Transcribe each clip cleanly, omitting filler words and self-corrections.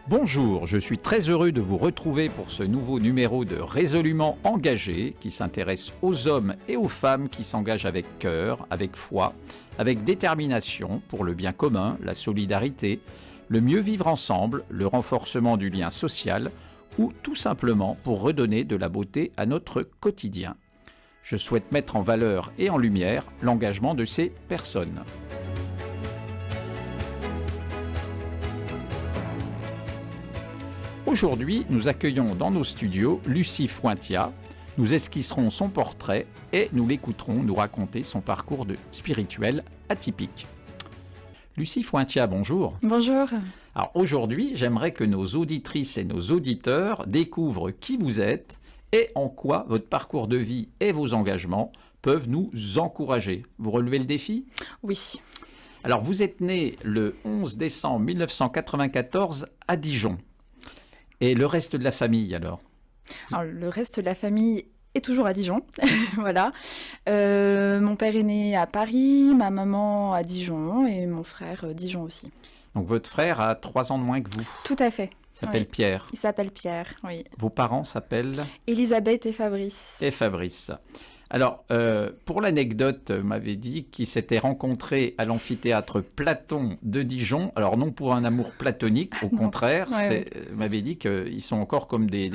Bonjour, je suis très heureux de vous retrouver pour ce nouveau numéro de Résolument engagé qui s'intéresse aux hommes et aux femmes qui s'engagent avec cœur, avec foi, avec détermination pour le bien commun, la solidarité, le mieux vivre ensemble, le renforcement du lien social ou tout simplement pour redonner de la beauté à notre quotidien. Je souhaite mettre en valeur et en lumière l'engagement de ces personnes. Aujourd'hui, nous accueillons dans nos studios Lucie Fointia. Nous esquisserons son portrait et nous l'écouterons nous raconter son parcours de spirituel atypique. Lucie Fointia, bonjour. Bonjour. Alors aujourd'hui, j'aimerais que nos auditrices et nos auditeurs découvrent qui vous êtes et en quoi votre parcours de vie et vos engagements peuvent nous encourager. Vous relevez le défi ? Oui. Alors vous êtes né le 11 décembre 1994 à Dijon. Et le reste de la famille, alors le reste de la famille est toujours à Dijon, voilà. Mon père est né à Paris, ma maman à Dijon et mon frère Dijon aussi. Donc votre frère a 3 ans de moins que vous. Tout à fait. Il s'appelle Pierre. Il s'appelle Pierre, oui. Vos parents s'appellent Elisabeth et Fabrice. Et Fabrice. Alors, pour l'anecdote, vous m'avez dit qu'ils s'étaient rencontrés à l'amphithéâtre Platon de Dijon. Alors, non pour un amour platonique, au contraire. Vous m'avez dit qu'ils sont encore comme des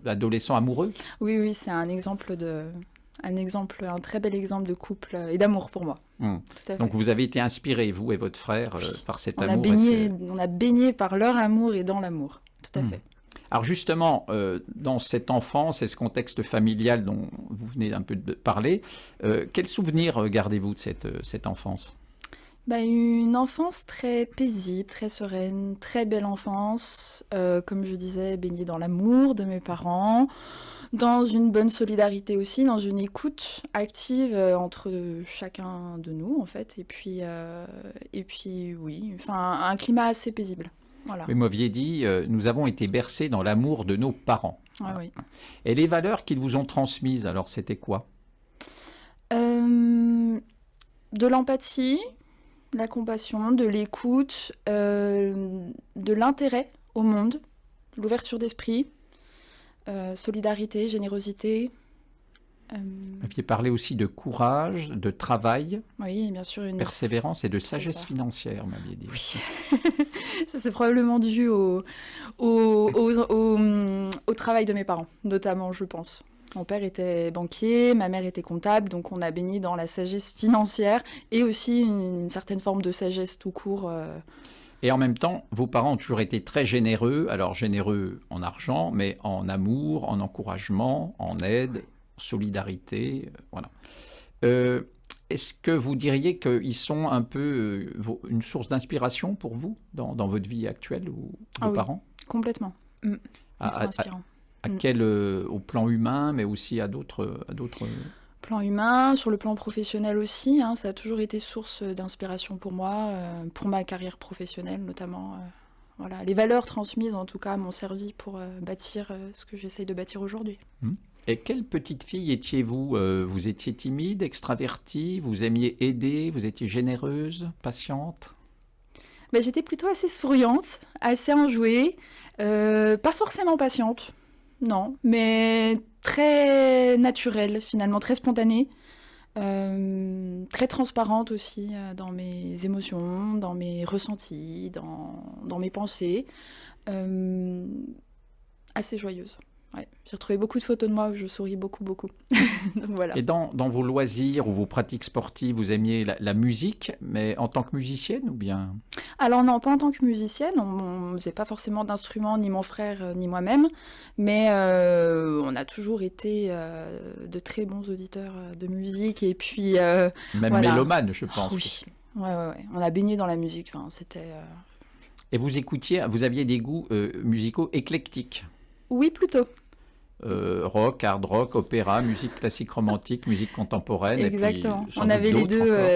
adolescents amoureux. Oui, c'est un très bel exemple de couple et d'amour pour moi. Tout à fait. Donc, vous avez été inspirés, vous et votre frère, par cet amour. On a baigné par leur amour et dans l'amour. Tout à fait. Alors justement, dans cette enfance et ce contexte familial dont vous venez un peu de parler, quels souvenirs gardez-vous de cette enfance ? Une enfance très paisible, très sereine, très belle enfance, comme je disais, baignée dans l'amour de mes parents, dans une bonne solidarité aussi, dans une écoute active entre chacun de nous en fait, et puis oui, un climat assez paisible. Voilà. Vous m'aviez dit, nous avons été bercés dans l'amour de nos parents. Ah, oui. Et les valeurs qu'ils vous ont transmises, alors c'était quoi ? De l'empathie, de la compassion, de l'écoute, de l'intérêt au monde, de l'ouverture d'esprit, solidarité, générosité. Vous aviez parlé aussi de courage, de travail, oui, bien sûr, persévérance et de sagesse financière, vous m'aviez dit. Oui. Ça, c'est probablement dû au travail de mes parents, notamment, je pense. Mon père était banquier, ma mère était comptable, donc on a baigné dans la sagesse financière et aussi une certaine forme de sagesse tout court. Et en même temps, vos parents ont toujours été très généreux, alors généreux en argent, mais en amour, en encouragement, en aide, solidarité, voilà. Est-ce que vous diriez qu'ils sont un peu une source d'inspiration pour vous dans votre vie actuelle ou vos parents ? Complètement. Ils sont inspirants. Au plan humain, mais aussi à d'autres... Plan humain, sur le plan professionnel aussi, ça a toujours été source d'inspiration pour moi, pour ma carrière professionnelle notamment. Voilà. Les valeurs transmises en tout cas m'ont servi pour bâtir ce que j'essaye de bâtir aujourd'hui. Et quelle petite fille étiez-vous ? Vous étiez timide, extravertie, vous aimiez aider, vous étiez généreuse, patiente ? J'étais plutôt assez souriante, assez enjouée, pas forcément patiente, non, mais très naturelle finalement, très spontanée, très transparente aussi dans mes émotions, dans mes ressentis, dans mes pensées, assez joyeuse. Ouais, j'ai retrouvé beaucoup de photos de moi où je souris beaucoup. Donc, voilà. Et dans vos loisirs ou vos pratiques sportives, vous aimiez la musique, mais en tant que musicienne ou bien ? Alors non, pas en tant que musicienne, on ne faisait pas forcément d'instruments, ni mon frère, ni moi-même, mais on a toujours été de très bons auditeurs de musique, et puis... Même mélomane, je pense. Oui, ouais. On a baigné dans la musique, c'était... Et vous aviez des goûts musicaux éclectiques ? Oui, plutôt. Rock, hard rock, opéra, musique classique romantique, musique contemporaine. Exactement. Et puis, on avait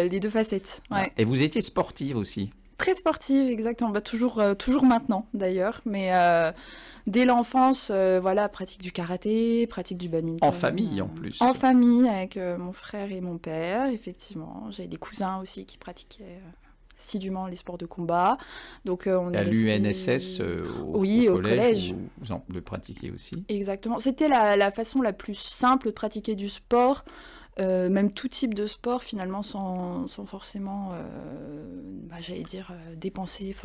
les deux facettes. Ouais. Et vous étiez sportive aussi ? Très sportive, exactement. Toujours maintenant d'ailleurs, mais dès l'enfance, pratique du karaté, pratique du badminton. En famille en plus. En famille avec mon frère et mon père, effectivement. J'avais des cousins aussi qui pratiquaient assidûment les sports de combat. Donc, on est À resté... l'UNSS, Oui, au au collège. vous en le pratiquiez aussi. Exactement. C'était la façon la plus simple de pratiquer du sport, même tout type de sport finalement, sans forcément, j'allais dire, dépenser,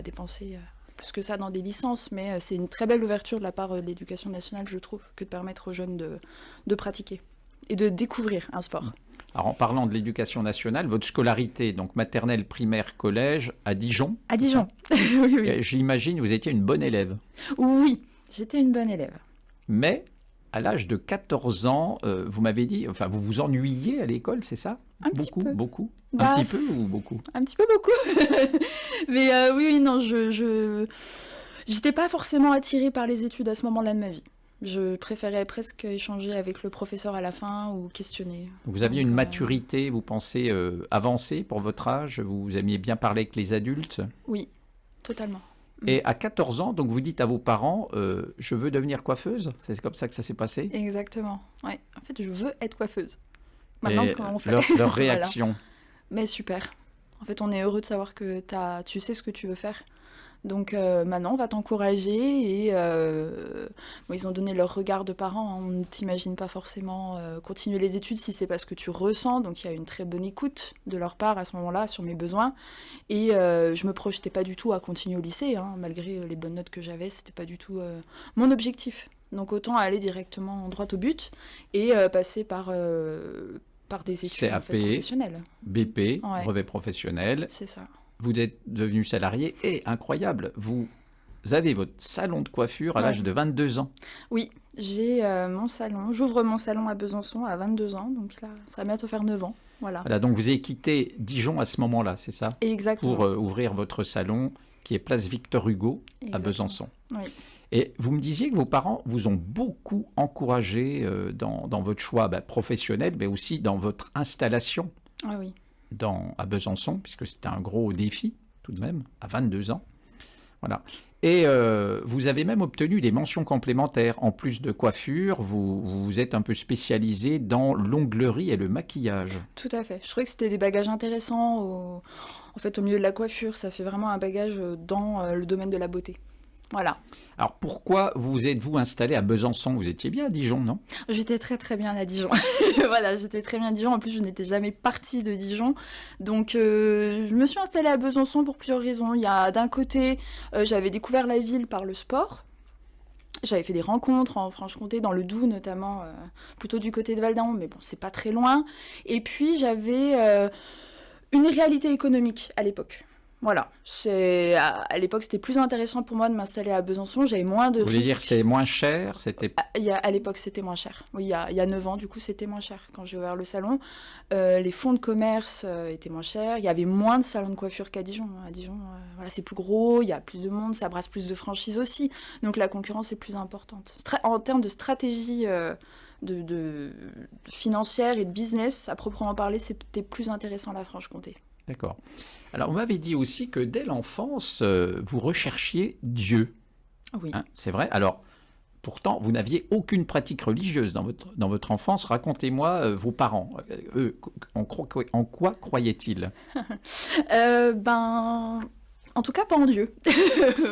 dépenser plus que ça dans des licences. Mais c'est une très belle ouverture de la part de l'Éducation nationale, je trouve, que de permettre aux jeunes de pratiquer et de découvrir un sport. Alors, en parlant de l'éducation nationale, votre scolarité, donc maternelle, primaire, collège, à Dijon. À Dijon, oui, oui. J'imagine vous étiez une bonne élève. Oui, j'étais une bonne élève. Mais à l'âge de 14 ans, vous m'avez dit, enfin, vous vous ennuyiez à l'école, c'est ça? Un petit peu. Beaucoup. Bah, Un petit peu ou beaucoup? Un petit peu beaucoup. Mais oui, non, j'étais pas forcément attirée par les études à ce moment-là de ma vie. Je préférais presque échanger avec le professeur à la fin ou questionner. Vous aviez une maturité, vous pensez, avancée pour votre âge? Vous aimiez bien parler avec les adultes? Oui, totalement. Et à 14 ans, donc vous dites à vos parents, je veux devenir coiffeuse? C'est comme ça que ça s'est passé? Exactement. Ouais. En fait, je veux être coiffeuse. Maintenant, Et comment on fait? leur réaction? Voilà. Mais super. En fait, on est heureux de savoir que tu sais ce que tu veux faire. Donc maintenant, on va t'encourager et ils ont donné leur regard de parents. Hein. On ne t'imagine pas forcément continuer les études si c'est pas ce que tu ressens. Donc il y a une très bonne écoute de leur part à ce moment-là sur mes besoins. Et je me projetais pas du tout à continuer au lycée, hein, malgré les bonnes notes que j'avais. C'était pas du tout mon objectif. Donc autant aller directement droit au but et passer par des études CAP, professionnelles. BP, Ouais. brevet professionnel. C'est ça. Vous êtes devenu salarié et, incroyable, vous avez votre salon de coiffure à l'âge de 22 ans. Oui, j'ai mon salon. J'ouvre mon salon à Besançon à 22 ans. Donc là, ça va bientôt faire 9 ans. Voilà. Voilà, donc vous avez quitté Dijon à ce moment-là, c'est ça? Exactement. Pour ouvrir votre salon qui est place Victor Hugo à Exactement. Besançon. Oui. Et vous me disiez que vos parents vous ont beaucoup encouragé dans votre choix professionnel, mais aussi dans votre installation Ah oui. à Besançon, puisque c'était un gros défi tout de même, à 22 ans. Voilà. Et vous avez même obtenu des mentions complémentaires. En plus de coiffure, vous vous êtes un peu spécialisé dans l'onglerie et le maquillage. Tout à fait. Je trouvais que c'était des bagages intéressants. En fait, au milieu de la coiffure, ça fait vraiment un bagage dans le domaine de la beauté. Voilà. Alors pourquoi vous êtes-vous installé à Besançon? Vous étiez bien à Dijon, non? J'étais très très bien à Dijon. Voilà, j'étais très bien à Dijon. En plus, je n'étais jamais partie de Dijon. Donc, je me suis installée à Besançon pour plusieurs raisons. Il y a d'un côté, j'avais découvert la ville par le sport. J'avais fait des rencontres en Franche-Comté, dans le Doubs notamment, plutôt du côté de Val-d'Aon, mais bon, c'est pas très loin. Et puis, j'avais une réalité économique à l'époque. Voilà, à l'époque c'était plus intéressant pour moi de m'installer à Besançon, j'avais moins de Vous voulez dire risques. c'est moins cher? C'était... À l'époque c'était moins cher, oui, il y a 9 ans du coup c'était moins cher quand j'ai ouvert le salon. Les fonds de commerce étaient moins chers, il y avait moins de salons de coiffure qu'à Dijon. À Dijon voilà, c'est plus gros, il y a plus de monde, ça brasse plus de franchises aussi, donc la concurrence est plus importante. En termes de stratégie de financière et de business, à proprement parler, c'était plus intéressant la Franche-Comté. D'accord. Alors, vous m'avez dit aussi que dès l'enfance, vous recherchiez Dieu. Oui. Hein, c'est vrai. Alors, pourtant, vous n'aviez aucune pratique religieuse dans votre enfance. Racontez-moi vos parents. Eux, en quoi croyaient-ils? En tout cas, pas en Dieu.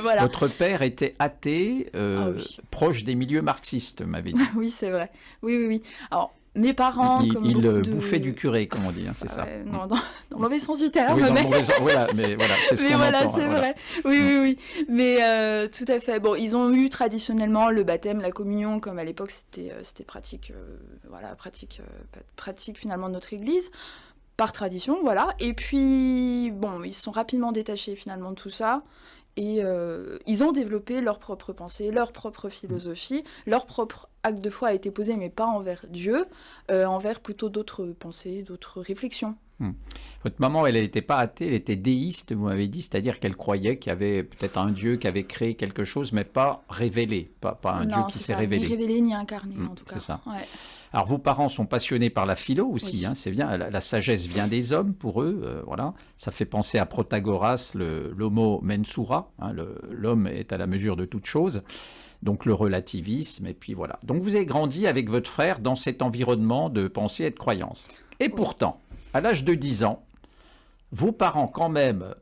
Voilà. Votre père était athée, Oui. proche des milieux marxistes, m'avez dit. Oui, c'est vrai. Oui. Alors, mes parents, Il beaucoup de... bouffait du curé, comme on dit, hein, c'est ça. Non, dans le mauvais sens du terme. Oui, dans mais... le mauvais sens. Voilà, mais voilà, c'est ce qu'on voilà, entend. c'est vrai. Oui. Mais tout à fait. Bon, ils ont eu traditionnellement le baptême, la communion, comme à l'époque c'était pratique, pratique finalement de notre Église. Par tradition, voilà. Et puis, bon, ils se sont rapidement détachés finalement de tout ça. Et ils ont développé leur propre pensée, leur propre philosophie, leur propre acte de foi a été posé, mais pas envers Dieu, envers plutôt d'autres pensées, d'autres réflexions. Votre maman, elle n'était pas athée, elle était déiste, vous m'avez dit, c'est-à-dire qu'elle croyait qu'il y avait peut-être un Dieu qui avait créé quelque chose, mais pas révélé, pas un Dieu qui s'est révélé. Ni révélé, ni incarné, en tout cas. C'est ça. Ouais. Alors, vos parents sont passionnés par la philo aussi, Oui. hein, c'est bien, la sagesse vient des hommes pour eux, voilà. Ça fait penser à Protagoras, l'homo mensura, hein, l'homme est à la mesure de toute chose, donc le relativisme, et puis voilà. Donc vous avez grandi avec votre frère dans cet environnement de pensée et de croyance. Et pourtant, à l'âge de 10 ans, vos parents quand même,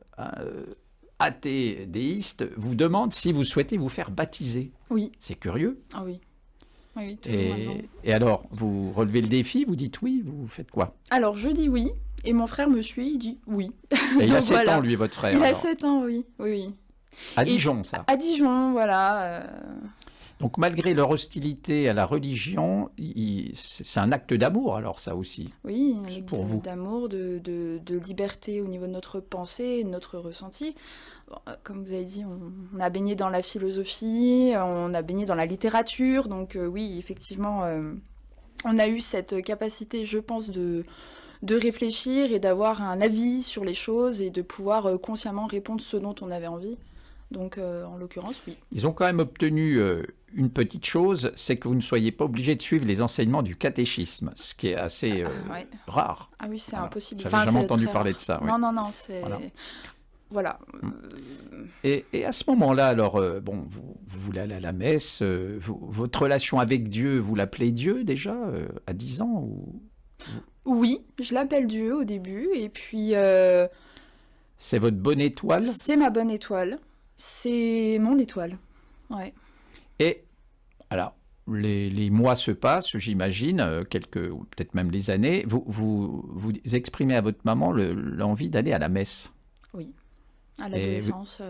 athées, déistes, vous demandent si vous souhaitez vous faire baptiser. Oui. C'est curieux. Ah oui. Oui, toujours maintenant. Et alors, vous relevez le défi, vous dites oui, vous faites quoi? Alors, je dis oui, et mon frère me suit, il dit oui. Et il a Donc, 7 voilà. ans, lui, votre frère. Il a alors. 7 ans, oui. Oui. À Et- Dijon, ça. À Dijon, voilà. Donc, malgré leur hostilité à la religion, c'est un acte d'amour, alors, ça aussi. Oui, un C'est acte pour vous. d'amour, de liberté au niveau de notre pensée, de notre ressenti. Bon, comme vous avez dit, on a baigné dans la philosophie, on a baigné dans la littérature, donc oui, effectivement, on a eu cette capacité, je pense, de réfléchir et d'avoir un avis sur les choses et de pouvoir consciemment répondre ce dont on avait envie. Donc, en l'occurrence, oui. Ils ont quand même obtenu une petite chose, c'est que vous ne soyez pas obligé de suivre les enseignements du catéchisme, ce qui est assez Ouais. rare. Ah oui, c'est Voilà. impossible. J'avais jamais c'est entendu très parler rare. de ça. Oui. Non, c'est... Voilà. Voilà. Et à ce moment-là, alors, bon, vous voulez aller à la messe, votre relation avec Dieu, vous l'appelez Dieu déjà, à 10 ans ou... Oui, je l'appelle Dieu au début, et puis C'est votre bonne étoile? c'est ma bonne étoile. C'est mon étoile. Ouais. Et, alors, les mois se passent, j'imagine, quelques, ou peut-être même les années, vous exprimez à votre maman l'envie d'aller à la messe. À l'adolescence.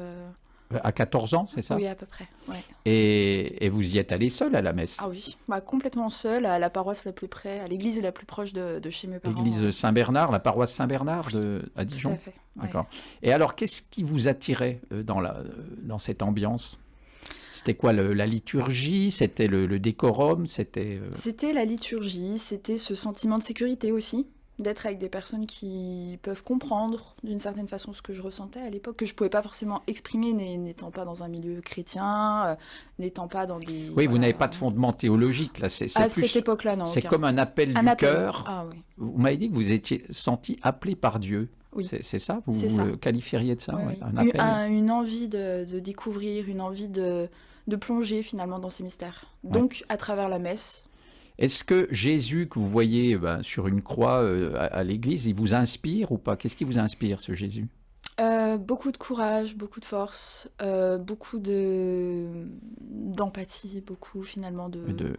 À 14 ans, c'est ça? Oui, à peu près. Ouais. Et vous y êtes allé seul à la messe? Ah oui, bah, complètement seule, à la paroisse la plus près, à l'église la plus proche de chez mes parents. L'église Saint-Bernard, la paroisse Saint-Bernard à Tout Dijon? à fait. Ouais. D'accord. Et alors, qu'est-ce qui vous attirait dans cette ambiance? C'était quoi la liturgie? C'était le décorum? C'était C'était la liturgie, c'était ce sentiment de sécurité aussi, d'être avec des personnes qui peuvent comprendre d'une certaine façon ce que je ressentais à l'époque, que je ne pouvais pas forcément exprimer n'étant pas dans un milieu chrétien, n'étant pas dans des... Oui, vous voilà. n'avez pas de fondement théologique là. C'est À plus, cette époque-là, non. c'est aucun. comme un appel Un du appel. cœur. Ah oui. Vous m'avez dit que vous étiez senti appelé par Dieu. Oui. C'est ça? Vous, C'est vous ça. le qualifieriez de ça? Oui, ouais, oui. un appel. Une envie de découvrir, une envie de plonger finalement dans ces mystères. Donc, à travers la messe. Est-ce que Jésus que vous voyez sur une croix à l'église, il vous inspire ou pas? Qu'est-ce qui vous inspire, ce Jésus? Beaucoup de courage, beaucoup de force, beaucoup d'empathie, beaucoup finalement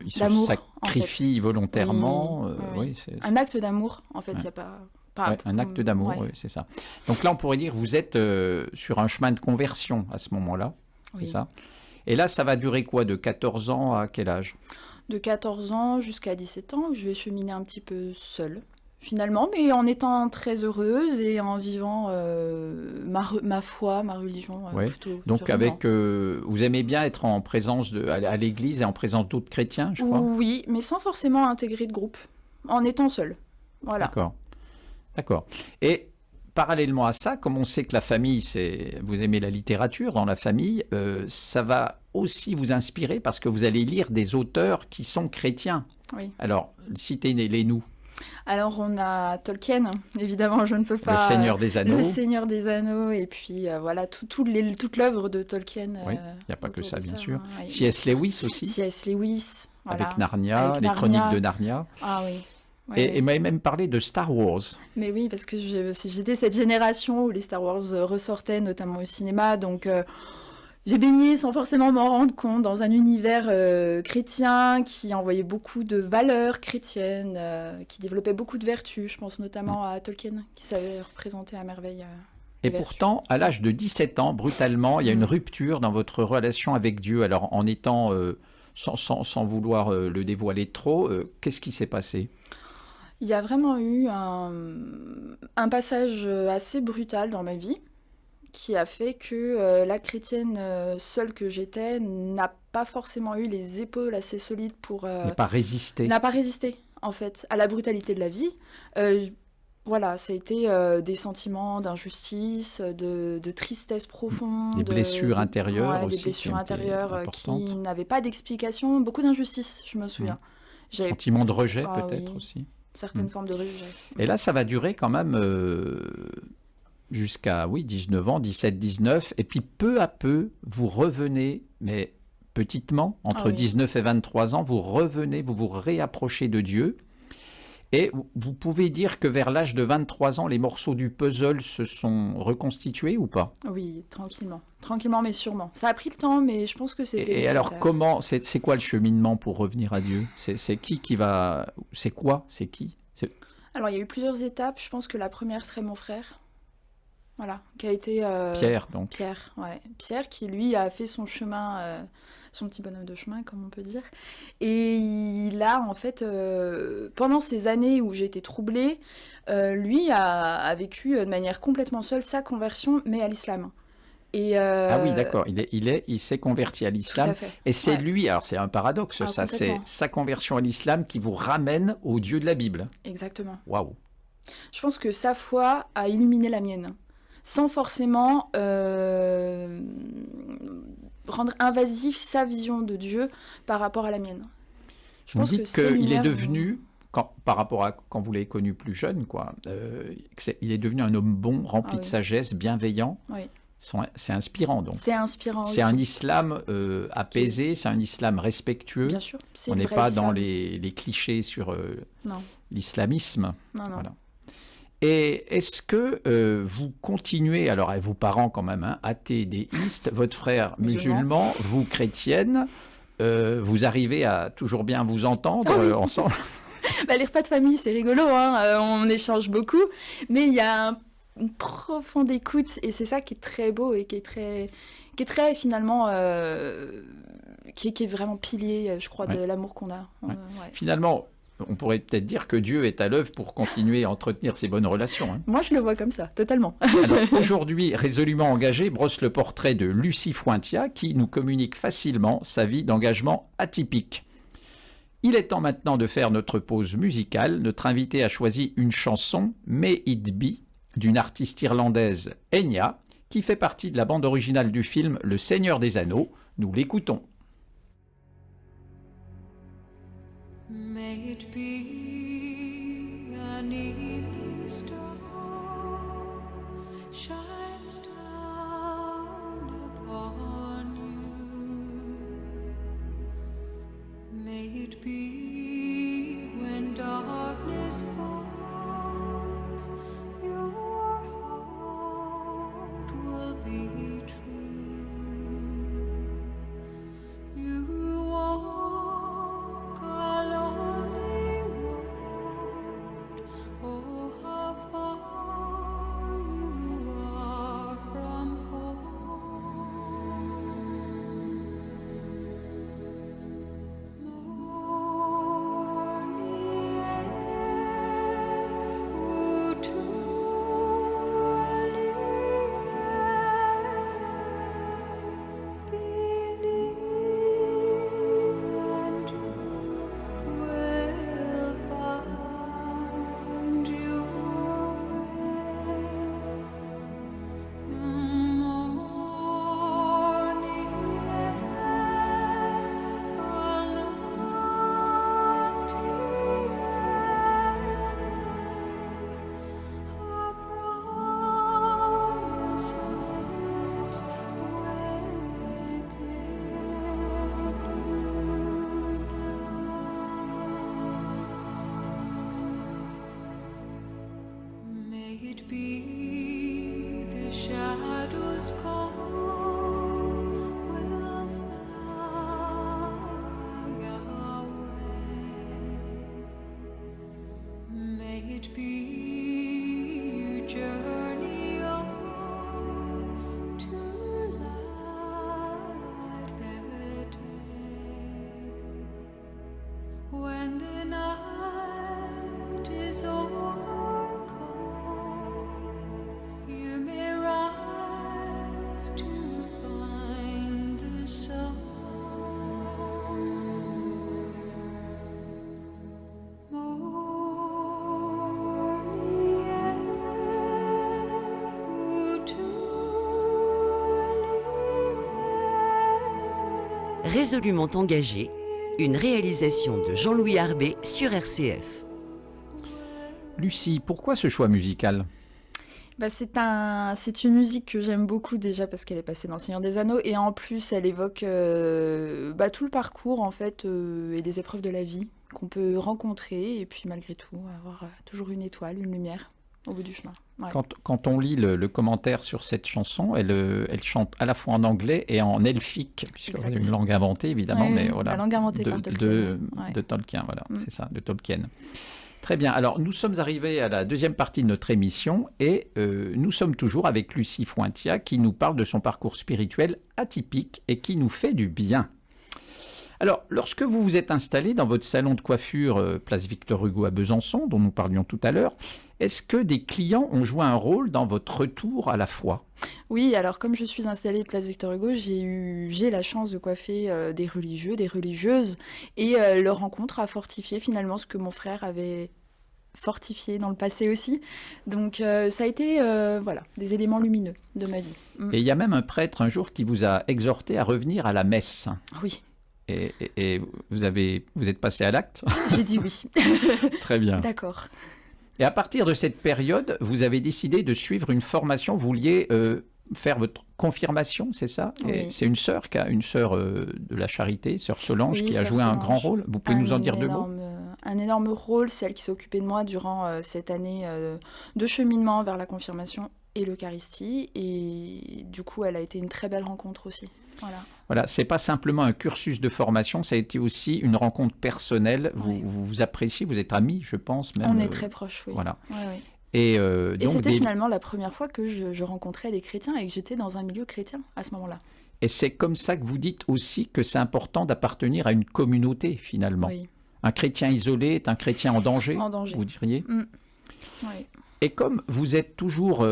Il se d'amour, sacrifie volontairement. Oui, oui, oui, oui. c'est Un acte d'amour, en fait, il Ouais. n'y a pas... ouais, un acte d'amour, ouais. oui, c'est ça. Donc là, on pourrait dire que vous êtes sur un chemin de conversion à ce moment-là, c'est Oui. ça? Et là, ça va durer quoi? De 14 ans à quel âge? De 14 ans jusqu'à 17 ans, je vais cheminer un petit peu seule, finalement, mais en étant très heureuse et en vivant ma foi, ma religion Ouais. plutôt Donc sereinement. vous aimez bien être en présence à l'église et en présence d'autres chrétiens, je crois? Oui, mais sans forcément intégrer de groupe, en étant seule. Voilà. D'accord. D'accord. Et parallèlement à ça, comme on sait que la famille, vous aimez la littérature dans la famille, ça va aussi vous inspirer parce que vous allez lire des auteurs qui sont chrétiens. Oui. Alors, citez-les-nous. Alors on a Tolkien, évidemment, je ne peux pas... Le Seigneur des Anneaux. Le Seigneur des Anneaux, et puis voilà, toute l'œuvre de Tolkien. Oui, il n'y a pas que autour ça, de bien ça, sûr. hein, ouais. C.S. Lewis aussi, C.S. Lewis, voilà. avec Narnia, Avec les Narnia. chroniques de Narnia. Ah oui. Ouais, Et ouais. il m'avait même parlé de Star Wars. Mais oui, parce que j'étais cette génération où les Star Wars ressortaient, notamment au cinéma, donc j'ai baigné sans forcément m'en rendre compte dans un univers chrétien qui envoyait beaucoup de valeurs chrétiennes, qui développait beaucoup de vertus. Je pense notamment à Tolkien, qui savait représenter à merveille Et les vertus. pourtant, à l'âge de 17 ans, brutalement, il y a une rupture dans votre relation avec Dieu. Alors, en étant, sans vouloir le dévoiler trop, qu'est-ce qui s'est passé? Il y a vraiment eu un passage assez brutal dans ma vie qui a fait que la chrétienne seule que j'étais n'a pas forcément eu les épaules assez solides pour... Ne pas résister. n'a pas résisté, en fait, à la brutalité de la vie. Voilà, ça a été des sentiments d'injustice, de tristesse profonde. Des blessures intérieures ouais, aussi des blessures qui ont été intérieures importantes. qui n'avaient pas d'explication. Beaucoup d'injustice, je me souviens. J'avais Sentiment de rejet Ah peut-être oui. aussi. certaines formes de rejet. Et là, ça va durer quand même jusqu'à 19 ans, 17, 19. Et puis peu à peu, vous revenez, mais petitement, entre Ah oui. 19 et 23 ans, vous revenez, vous vous réapprochez de Dieu. Et vous pouvez dire que vers l'âge de 23 ans, les morceaux du puzzle se sont reconstitués ou pas? Oui, tranquillement. Tranquillement, mais sûrement. Ça a pris le temps, mais je pense que c'était Et alors, nécessaire. comment, c'est quoi le cheminement pour revenir à Dieu? C'est qui va, c'est quoi? C'est qui? Alors, il y a eu plusieurs étapes. Je pense que la première serait mon frère. Voilà, qui a été... Pierre, donc. Pierre, ouais. Pierre qui, lui, a fait son chemin, son petit bonhomme de chemin, comme on peut dire. Et il a, en fait, pendant ces années où j'ai été troublée, lui a vécu de manière complètement seule sa conversion, mais à l'islam. Et, Ah oui, d'accord. Il s'est converti à tout l'islam. à fait. Et c'est Ouais. lui, alors c'est un paradoxe, Ah, ça, c'est complètement. sa conversion à l'islam qui vous ramène au Dieu de la Bible. Exactement. Waouh. Je pense que sa foi a illuminé la mienne, sans forcément rendre invasif sa vision de Dieu par rapport à la mienne. Je Vous pense que dites ces qu'il est lumières devenu, par rapport à quand vous l'avez connu plus jeune, quoi, il est devenu un homme bon, rempli Ah de oui. sagesse, bienveillant. Oui. C'est inspirant, donc. C'est inspirant C'est aussi. un islam apaisé, c'est un islam respectueux. Bien sûr, c'est On le n'est vrai pas islam. dans les clichés sur Non, l'islamisme. non, non. Voilà. Et est-ce que vous continuez, alors vos parents quand même, hein, athées, déistes, votre frère musulman, vous chrétienne, vous arrivez à toujours bien vous entendre Ah oui. ensemble? Bah, les repas de famille, c'est rigolo, hein, on échange beaucoup, mais il y a une profonde écoute, et c'est ça qui est très beau et qui est très finalement, qui est vraiment pilier, je crois, Ouais. de l'amour qu'on a. Ouais. Ouais. Finalement, on pourrait peut-être dire que Dieu est à l'œuvre pour continuer à entretenir ces bonnes relations, hein. Moi, je le vois comme ça, totalement. Alors aujourd'hui, Résolument engagé brosse le portrait de Lucie Fuentia qui nous communique facilement sa vie d'engagement atypique. Il est temps maintenant de faire notre pause musicale. Notre invité a choisi une chanson, May It Be, d'une artiste irlandaise, Enya, qui fait partie de la bande originale du film Le Seigneur des Anneaux. Nous l'écoutons. May it be an evening star shines down upon you. May it be when darkness falls, your heart will be true. You walk a lonely road. Oh, how far you are from home. Morning air, oh, to May it be the shadows call will fly away. May it be you journey on to light the day. When the night is overcome, you may rise to find the sun. Morning air, Résolument engagé, une réalisation de Jean-Louis Arbé sur RCF. Lucie, pourquoi ce choix musical? C'est une musique que j'aime beaucoup déjà parce qu'elle est passée dans Le Seigneur des Anneaux et en plus elle évoque tout le parcours en fait et des épreuves de la vie qu'on peut rencontrer et puis malgré tout avoir toujours une étoile, une lumière au bout du chemin. Ouais. Quand on lit le commentaire sur cette chanson, elle chante à la fois en anglais et en elfique, puisque c'est une langue inventée évidemment, mais voilà, la langue inventée par Tolkien. De Tolkien, voilà, c'est ça, de Tolkien. Très bien, alors nous sommes arrivés à la deuxième partie de notre émission et nous sommes toujours avec Lucie Fointia qui nous parle de son parcours spirituel atypique et qui nous fait du bien. Alors, lorsque vous vous êtes installé dans votre salon de coiffure place Victor Hugo à Besançon, dont nous parlions tout à l'heure, est-ce que des clients ont joué un rôle dans votre retour à la foi ? Oui, alors comme je suis installée place Victor Hugo, j'ai la chance de coiffer des religieux, des religieuses, et leur rencontre a fortifié finalement ce que mon frère avait fortifié dans le passé aussi. Donc ça a été des éléments lumineux de ma vie. Et il y a même un prêtre un jour qui vous a exhorté à revenir à la messe. Oui. Et vous êtes passé à l'acte ? J'ai dit oui. Très bien. D'accord. Et à partir de cette période, vous avez décidé de suivre une formation. Vous vouliez faire votre confirmation, c'est ça ? Oui. Et c'est une sœur de la Charité, sœur Solange, qui a joué un grand rôle. Vous pouvez nous en dire deux mots ? Un énorme rôle, c'est elle qui s'est occupée de moi durant cette année de cheminement vers la confirmation et l'Eucharistie. Et du coup, elle a été une très belle rencontre aussi. Voilà, c'est pas simplement un cursus de formation, ça a été aussi une rencontre personnelle. Vous vous appréciez, vous êtes amis, je pense. Même, on est très proches, oui. Voilà. Ouais. Et donc c'était finalement la première fois que je rencontrais des chrétiens et que j'étais dans un milieu chrétien à ce moment-là. Et c'est comme ça que vous dites aussi que c'est important d'appartenir à une communauté, finalement. Oui. Un chrétien isolé est un chrétien en danger, vous diriez ? Oui. Et comme vous êtes toujours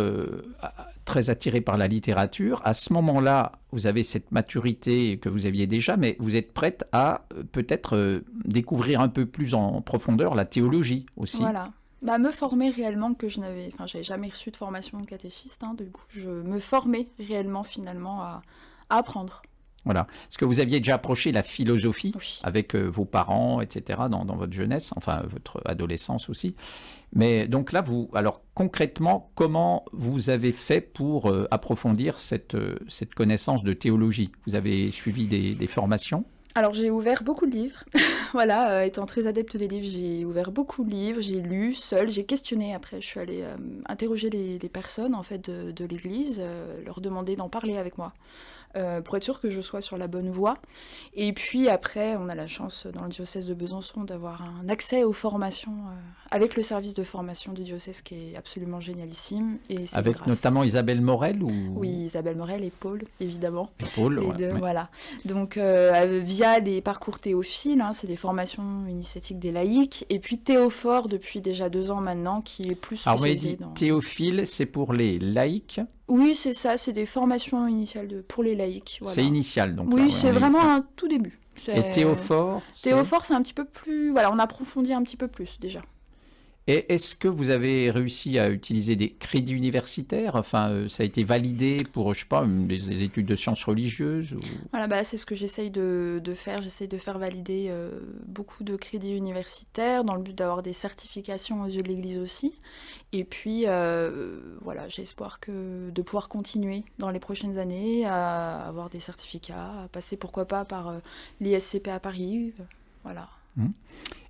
très attiré par la littérature, à ce moment-là, vous avez cette maturité que vous aviez déjà, mais vous êtes prête à peut-être découvrir un peu plus en profondeur la théologie aussi. Voilà. Me former réellement, j'avais jamais reçu de formation de catéchiste, du coup je me formais réellement finalement à apprendre. Voilà. Est-ce que vous aviez déjà approché la philosophie avec vos parents, etc., dans votre jeunesse, enfin votre adolescence aussi. Mais donc là, alors concrètement, comment vous avez fait pour approfondir cette connaissance de théologie ? Vous avez suivi des formations ? Alors j'ai ouvert beaucoup de livres, étant très adepte des livres, j'ai ouvert beaucoup de livres, j'ai lu seule, j'ai questionné après, je suis allée interroger les personnes en fait de l'église, leur demander d'en parler avec moi, pour être sûre que je sois sur la bonne voie. Et puis après, on a la chance dans le diocèse de Besançon d'avoir un accès aux formations avec le service de formation du diocèse qui est absolument génialissime. Et c'est avec notamment Isabelle Morel Oui, Isabelle Morel et Paul, évidemment. Et Paul, les deux, voilà. Donc via les parcours Théophile, c'est des formations initiatiques des laïcs, et puis Théophore depuis déjà 2 ans maintenant, qui est plus spécialisé dans... Théophile, c'est pour les laïcs ? Oui, c'est ça, c'est des formations initiales pour les laïcs. Voilà. C'est initial, donc. Oui, c'est vraiment un tout début. Et Théophore Théophore, c'est un petit peu plus... on approfondit un petit peu plus, déjà. Et est-ce que vous avez réussi à utiliser des crédits universitaires ? Enfin, ça a été validé pour, je sais pas, des études de sciences religieuses ou... Voilà, c'est ce que j'essaye de faire. J'essaye de faire valider beaucoup de crédits universitaires dans le but d'avoir des certifications aux yeux de l'Église aussi. Et puis, j'ai espoir de pouvoir continuer dans les prochaines années à avoir des certificats, à passer pourquoi pas par l'ISCP à Paris. Voilà.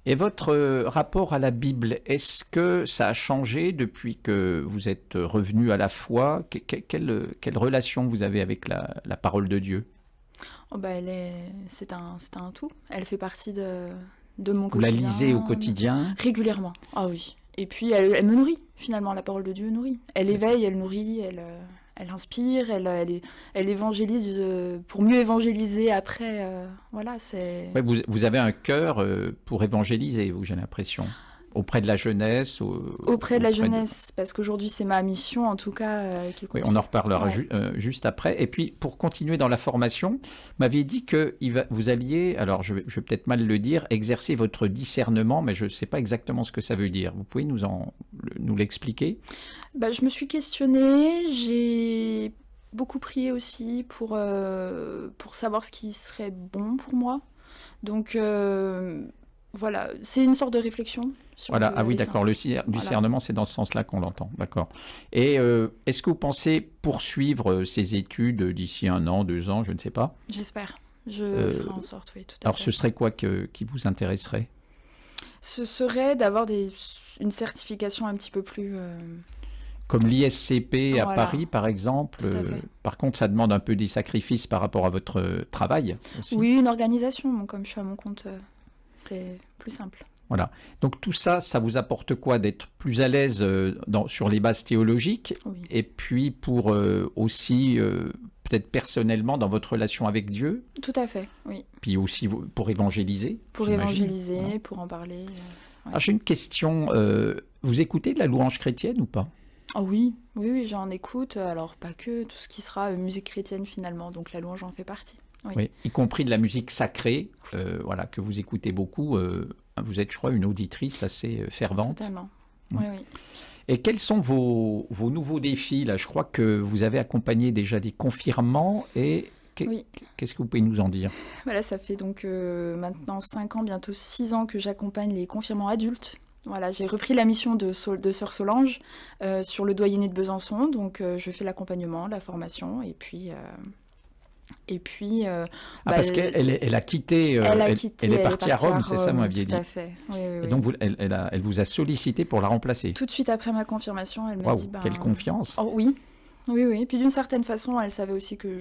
Et votre rapport à la Bible, est-ce que ça a changé depuis que vous êtes revenu à la foi ? Quelle relation vous avez avec la parole de Dieu ? C'est un tout. Elle fait partie de mon quotidien. Vous la lisez au quotidien ? Régulièrement, ah oui. Et puis elle me nourrit, finalement, la parole de Dieu nourrit. Elle éveille, elle nourrit, elle inspire, elle évangélise pour mieux évangéliser après. C'est... Ouais, vous avez un cœur pour évangéliser, vous, j'ai l'impression. Auprès de la jeunesse Auprès de la jeunesse, parce qu'aujourd'hui, c'est ma mission, en tout cas. Oui, on en reparlera juste après. Et puis, pour continuer dans la formation, vous m'aviez dit que vous alliez, alors je vais peut-être mal le dire, exercer votre discernement, mais je ne sais pas exactement ce que ça veut dire. Vous pouvez nous l'expliquer ? Je me suis questionnée, j'ai beaucoup prié aussi pour savoir ce qui serait bon pour moi. Donc... voilà, c'est une sorte de réflexion. Si on Voilà, peut ah oui, appeler ça. d'accord, le discernement, c'est dans ce sens-là qu'on l'entend, d'accord. Et est-ce que vous pensez poursuivre ces études d'ici 1 an, 2 ans, je ne sais pas? J'espère. Je ferai en sorte, oui, tout à Alors, fait. ce serait quoi qui vous intéresserait? Ce serait d'avoir une certification un petit peu plus... Comme l'ISCP à Voilà. Paris, par exemple. Tout à fait. Par contre, ça demande un peu des sacrifices par rapport à votre travail aussi. Oui, une organisation. Bon, comme je suis à mon compte, c'est plus simple. Voilà. Donc tout ça, ça vous apporte quoi? D'être plus à l'aise sur les bases théologiques Oui. et puis pour aussi, peut-être personnellement, dans votre relation avec Dieu, Tout à fait, oui. puis aussi pour évangéliser. Pour j'imagine. évangéliser, Voilà. pour en parler. Ouais. Alors, j'ai une question. Vous écoutez de la louange chrétienne ou pas? Ah oui, oui, oui, j'en écoute. Alors, pas que tout ce qui sera musique chrétienne finalement. Donc, la louange en fait partie. Oui. Oui, y compris de la musique sacrée, voilà, que vous écoutez beaucoup. Vous êtes, je crois, une auditrice assez fervente. Totalement. Mm. Oui, oui. Et quels sont vos nouveaux défis là? Je crois que vous avez accompagné déjà des confirmants et Oui. qu'est-ce que vous pouvez nous en dire? Voilà, ça fait donc maintenant 5 ans, bientôt 6 ans que j'accompagne les confirmants adultes. Voilà, j'ai repris la mission de Sœur Solange sur le doyenné de Besançon. Donc, je fais l'accompagnement, la formation et puis... Parce qu'elle a quitté, elle est partie à Rome, c'est ça, vous m'aviez dit. Tout à fait. Oui, oui, Et oui. donc elle vous a sollicité pour la remplacer. Tout de suite après ma confirmation, elle m'a Waouh, dit... quelle confiance! Oh, oui, oui, oui. Puis d'une certaine façon, elle savait aussi que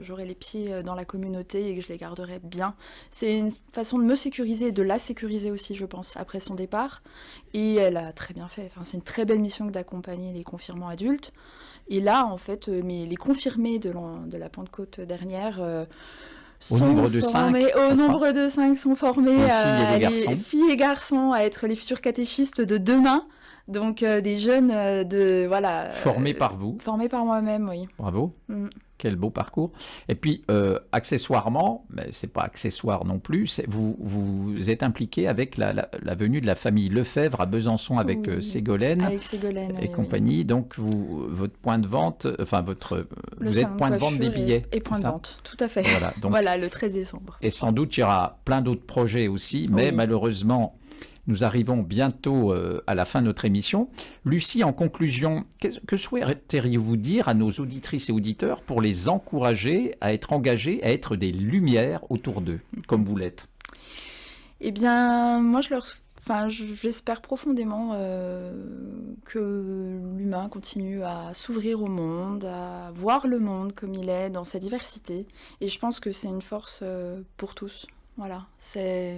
j'aurais les pieds dans la communauté et que je les garderais bien. C'est une façon de me sécuriser et de la sécuriser aussi, je pense, après son départ. Et elle a très bien fait. Enfin, c'est une très belle mission que d'accompagner les confirmants adultes. Et là, en fait, les confirmés de la Pentecôte dernière... sont nombre de 5, formés, au nombre de 5 sont formés Les filles et garçons à être les futurs catéchistes de demain. Donc des jeunes Formés par vous. Formés par moi-même, oui. Bravo. Mm. Quel beau parcours. Et puis, accessoirement, mais c'est pas accessoire non plus, vous êtes impliqué avec la venue de la famille Lefebvre à Besançon avec Oui. Ségolène Avec Ségolène, et oui, compagnie. Donc, votre point de vente, enfin, Le vous êtes salon point de vente des coiffure billets. Et point c'est de ça? vente, tout à fait. Voilà, donc, Voilà, le 13 décembre. et sans doute, il y aura plein d'autres projets aussi, mais Oui. malheureusement, nous arrivons bientôt à la fin de notre émission. Lucie, en conclusion, que souhaiteriez-vous dire à nos auditrices et auditeurs pour les encourager à être engagés, à être des lumières autour d'eux, comme vous l'êtes? Eh bien, moi, j'espère profondément que l'humain continue à s'ouvrir au monde, à voir le monde comme il est, dans sa diversité. Et je pense que c'est une force pour tous. Voilà, c'est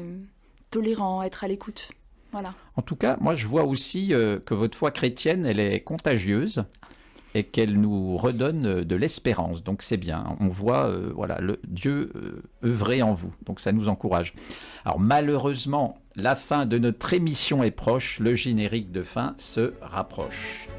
tolérant, être à l'écoute. Voilà. En tout cas, moi, je vois aussi que votre foi chrétienne, elle est contagieuse et qu'elle nous redonne de l'espérance. Donc, c'est bien. On voit Dieu œuvrer en vous. Donc, ça nous encourage. Alors, malheureusement, la fin de notre émission est proche. Le générique de fin se rapproche.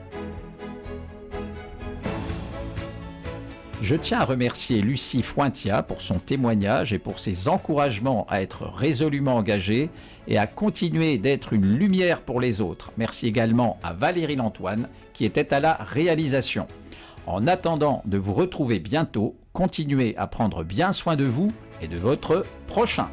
Je tiens à remercier Lucie Fointia pour son témoignage et pour ses encouragements à être résolument engagée et à continuer d'être une lumière pour les autres. Merci également à Valérie Lantoine qui était à la réalisation. En attendant de vous retrouver bientôt, continuez à prendre bien soin de vous et de votre prochain.